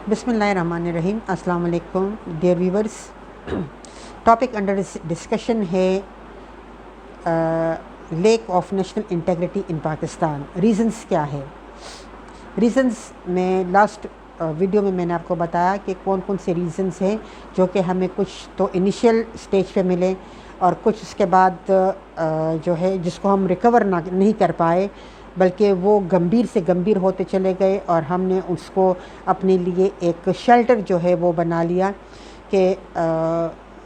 बिस्मिल्लाहिर्रहमानिर्रहीम। अस्सलाम वालेकुम dear viewers. Topic under discussion है lack of national integrity in Pakistan. Reasons क्या है? रीज़न्स में लास्ट वीडियो में मैंने आपको बताया कि कौन कौन से रीज़न्स हैं जो कि हमें कुछ तो इनिशियल स्टेज पे मिले और कुछ उसके बाद जो है जिसको हम रिकवर नहीं कर पाए, बल्कि वो गंभीर से गंभीर होते चले गए और हमने उसको अपने लिए एक शेल्टर जो है वो बना लिया कि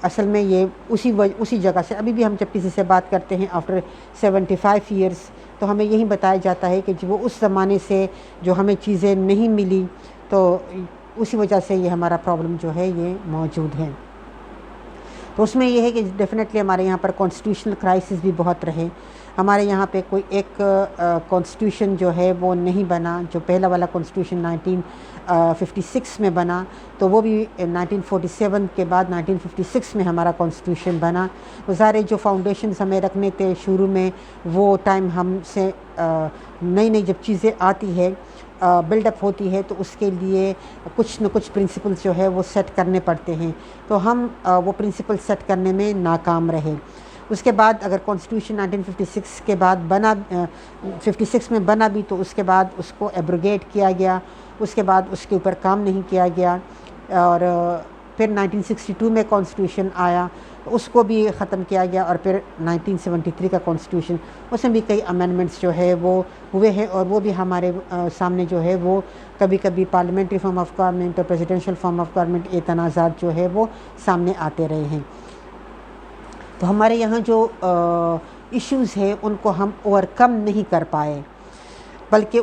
असल में ये उसी जगह से अभी भी हम जब किसी से बात करते हैं आफ्टर 75 ईयर्स तो हमें यही बताया जाता है कि वो उस ज़माने से जो हमें चीज़ें नहीं मिली तो उसी वजह से ये हमारा प्रॉब्लम जो है ये मौजूद है। तो उसमें ये है कि डेफिनेटली हमारे यहाँ पर कॉन्स्टिट्यूशनल क्राइसिस भी बहुत रहे। हमारे यहाँ पे कोई एक कॉन्स्टिट्यूशन जो है वो नहीं बना। जो पहला वाला कॉन्स्टिट्यूशन 1956 में बना तो वो भी 1947 के बाद 1956 में हमारा कॉन्स्टिट्यूशन बना। वो सारे जो फाउंडेशंस हमें रखने थे शुरू में, वो टाइम हमसे नई नई जब चीज़ें आती है बिल्डअप होती है तो उसके लिए कुछ न कुछ प्रिंसिपल्स जो है वो सेट करने पड़ते हैं। तो हम वो प्रिंसिपल सेट करने में नाकाम रहे। उसके बाद अगर कॉन्स्टिट्यूशन 1956 के बाद बना 56 में बना भी तो उसके बाद उसको एब्रोगेट किया गया, उसके बाद उसके ऊपर काम नहीं किया गया और फिर 1962 में कॉन्स्टिट्यूशन आया तो उसको भी ख़त्म किया गया और फिर 1973 का कॉन्स्टिट्यूशन, उसमें भी कई अमेंडमेंट्स जो है वो हुए हैं और वो भी हमारे सामने जो है वो कभी कभी पार्लियामेंट्री फॉर्म ऑफ गवर्नमेंट और प्रेसिडेंशियल फॉर्म ऑफ गवर्नमेंट ये तनाज़ात जो है वो सामने आते रहे हैं। तो हमारे यहाँ जो इश्यूज़ है उनको हम ओवरकम नहीं कर पाए, बल्कि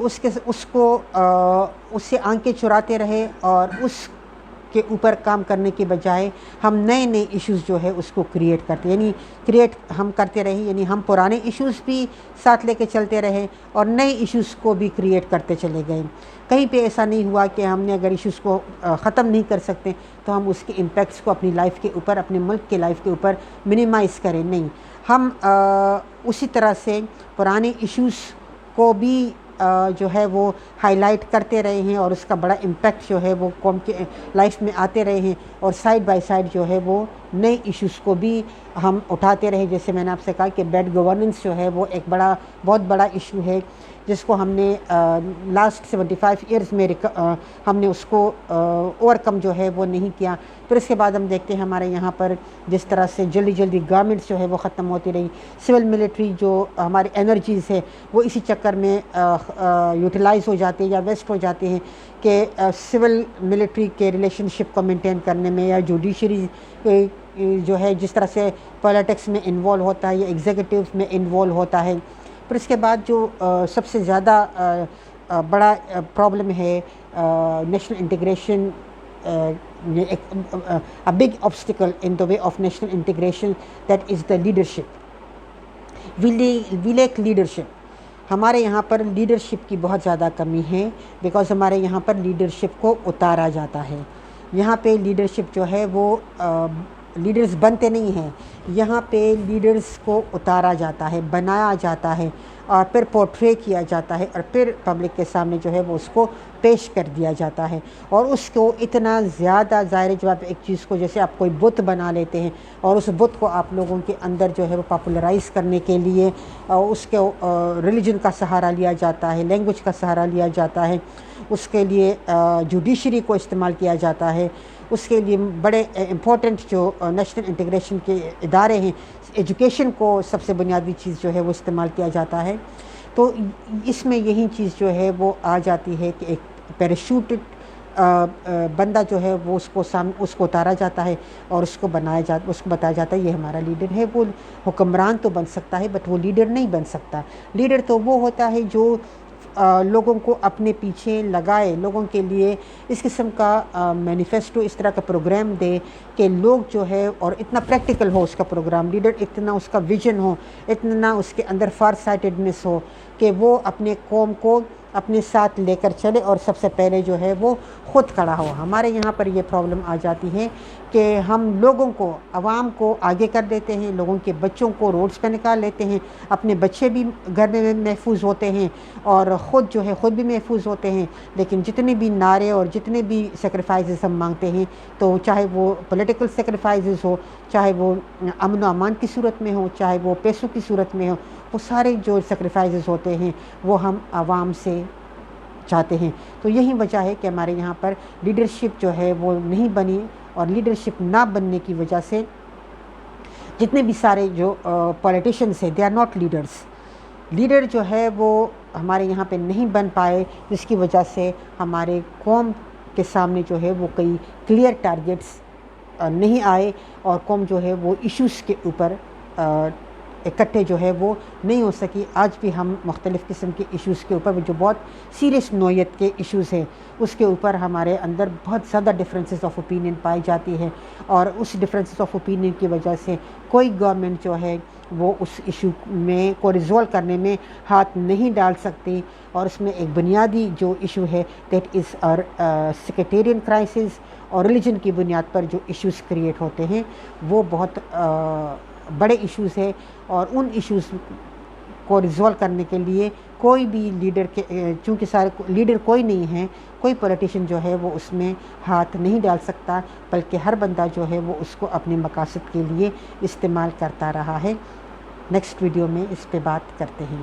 उससे आंखें चुराते रहे और उसके ऊपर काम करने के बजाय हम नए नए इश्यूज़ जो है उसको क्रिएट करते रहे। यानी हम पुराने इश्यूज़ भी साथ लेके चलते रहे और नए इश्यूज़ को भी क्रिएट करते चले गए। कहीं पे ऐसा नहीं हुआ कि हमने अगर इश्यूज़ को ख़त्म नहीं कर सकते तो हम उसके इम्पैक्ट्स को अपनी लाइफ के ऊपर, अपने मुल्क के लाइफ के ऊपर मिनिमाइज़ करें। नहीं, हम उसी तरह से पुराने इश्यूज़ को भी जो है वो हाईलाइट करते रहे हैं और उसका बड़ा इम्पैक्ट जो है वो कौम के लाइफ में आते रहे हैं और साइड बाय साइड जो है वो नए इश्यूज़ को भी हम उठाते रहे। जैसे मैंने आपसे कहा कि बैड गवर्नेंस जो है वो एक बहुत बड़ा इशू है जिसको हमने लास्ट 75 ईयर्स में हमने उसको ओवरकम जो है वो नहीं किया। फिर इसके बाद हम देखते हैं हमारे यहाँ पर जिस तरह से जल्दी जल्दी गवर्नमेंट्स जो है वो ख़त्म होती रही। सिविल मिलिट्री जो हमारी एनर्जीज़ है वो इसी चक्कर में यूटिलाइज़ हो जाती है या वेस्ट हो जाती हैं कि सिविल मिलिट्री के रिलेशनशिप को मेंटेन करने में, या जुडिशरी जो है जिस तरह से पॉलिटिक्स में इन्वॉल्व होता है या एग्जीक्यूटिव में इन्वॉल्व होता है। फिर इसके बाद जो सबसे ज़्यादा बड़ा प्रॉब्लम है national integration, a big obstacle in the way of national integration, that is the leadership. We lack leadership. हमारे यहाँ पर लीडरशिप की बहुत ज़्यादा कमी है बिकॉज़ हमारे यहाँ पर लीडरशिप को उतारा जाता है। यहाँ पे लीडरशिप जो है वो लीडर्स बनते नहीं हैं, यहाँ पे लीडर्स को उतारा जाता है, बनाया जाता है और फिर पोर्ट्रे किया जाता है और फिर पब्लिक के सामने जो है वो उसको पेश कर दिया जाता है। और उसको इतना ज़्यादा ज़ाहिर जवाब एक चीज़ को जैसे आप कोई बुत बना लेते हैं और उस बुत को आप लोगों के अंदर जो है वो पॉपुलराइज़ करने के लिए उसके रिलीजन का सहारा लिया जाता है, लैंग्वेज का सहारा लिया जाता है, उसके लिए जुडिशरी को इस्तेमाल किया जाता है, उसके लिए बड़े इम्पोर्टेंट जो नेशनल इंटीग्रेशन के इदारे हैं, एजुकेशन को सबसे बुनियादी चीज़ जो है वो इस्तेमाल किया जाता है। तो इसमें यही चीज़ जो है वो आ जाती है कि एक पैराशूटेड बंदा जो है वो उसको उतारा जाता है और उसको बताया जाता है ये हमारा लीडर है। वो हुक्मरान तो बन सकता है बट वो लीडर नहीं बन सकता। लीडर तो वो होता है जो लोगों को अपने पीछे लगाए, लोगों के लिए इस किस्म का मैनिफेस्टो, इस तरह का प्रोग्राम दे कि लोग जो है और इतना प्रैक्टिकल हो उसका प्रोग्राम, लीडर इतना उसका विजन हो, इतना उसके अंदर फार साइटेडनेस हो कि वो अपने कौम को अपने साथ लेकर चले और सबसे पहले जो है वो ख़ुद खड़ा हो। हमारे यहाँ पर ये प्रॉब्लम आ जाती है کہ ہم لوگوں کو، عوام کو آگے کر دیتے ہیں، لوگوں کے بچوں کو روڈز پہ نکال لیتے ہیں، اپنے بچے بھی گھر میں محفوظ ہوتے ہیں اور خود جو ہے خود بھی محفوظ ہوتے ہیں، لیکن جتنے بھی نعرے اور جتنے بھی سیکریفائسز ہم مانگتے ہیں، تو چاہے وہ پولیٹیکل سیکریفائسز ہو، چاہے وہ امن و امان کی صورت میں ہو، چاہے وہ پیسوں کی صورت میں ہو، وہ سارے جو سیکریفائسز ہوتے ہیں وہ ہم عوام سے چاہتے ہیں۔ تو یہی وجہ ہے کہ ہمارے یہاں پر لیڈرشپ جو ہے وہ نہیں بنی، اور لیڈرشپ نہ بننے کی وجہ سے جتنے بھی سارے جو پولیٹیشنس ہیں، they are not leaders, leader جو ہے وہ ہمارے یہاں پہ نہیں بن پائے، جس کی وجہ سے ہمارے قوم کے سامنے جو ہے وہ کئی کلیئر ٹارگیٹس نہیں آئے، اور قوم جو ہے وہ ایشوز کے اوپر اکٹھے جو ہے وہ نہیں ہو سکی۔ آج بھی ہم مختلف قسم کے ایشوز کے اوپر، جو بہت سیریس نوعیت کے ایشوز ہیں، اس کے اوپر ہمارے اندر بہت زیادہ ڈفرینسز آف اوپینین پائی جاتی ہے، اور اس ڈفرینسز آف اوپینین کی وجہ سے کوئی گورنمنٹ جو ہے وہ اس ایشو میں کو ریزولو کرنے میں ہاتھ نہیں ڈال سکتی، اور اس میں ایک بنیادی جو ایشو ہے دیٹ از سیکٹیرین کرائسس، اور ریلیجن کی بنیاد پر جو ایشوز کریٹ ہوتے ہیں وہ بہت بڑے ایشوز ہیں، اور ان ایشوز کو ریزولو کرنے کے لیے کوئی بھی لیڈر کے، چونکہ سارے لیڈر کوئی نہیں ہے، کوئی پولیٹیشین جو ہے وہ اس میں ہاتھ نہیں ڈال سکتا، بلکہ ہر بندہ جو ہے وہ اس کو اپنے مقاصد کے لیے استعمال کرتا رہا ہے۔ نیکسٹ ویڈیو میں اس پہ بات کرتے ہیں۔